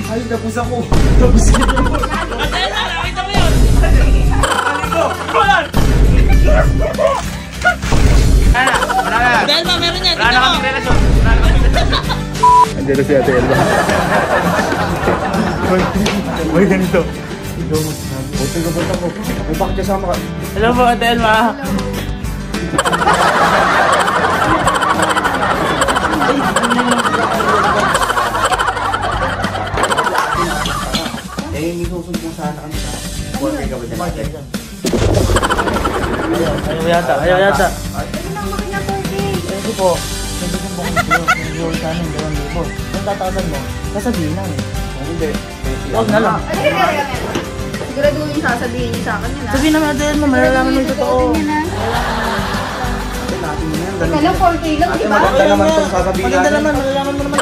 Ay, tapos ako. Tapos ako. Ate Elma, nakita mo yun? Wala na. Ate Elma, meron yan. Wala na kami relasyon. Andiyan na si Ate Elma. Uy, ganito. Buti ka ba't ako? May bakit kasama ka? Hello po, Ate Elma. Eh, may susumbong sana kami sa... Buwan ka ba dyan? Ayaw yata, ayaw yata. Kasi po, nagsusumbong ko sa'yo. Nag-iwag sa amin, 2,000. Kung tatawagan mo, sasabihin lang eh. Hindi. Huwag na lang. Siguraduhin yung sasabihin niyo sa akin yun, ha? Sabihin naman Ate Elma, malalaman mo yung totoo. Ikaw lang, 4K lang, di ba? Maganda naman itong sasabihin Maganda namin. naman, malalaman mo naman.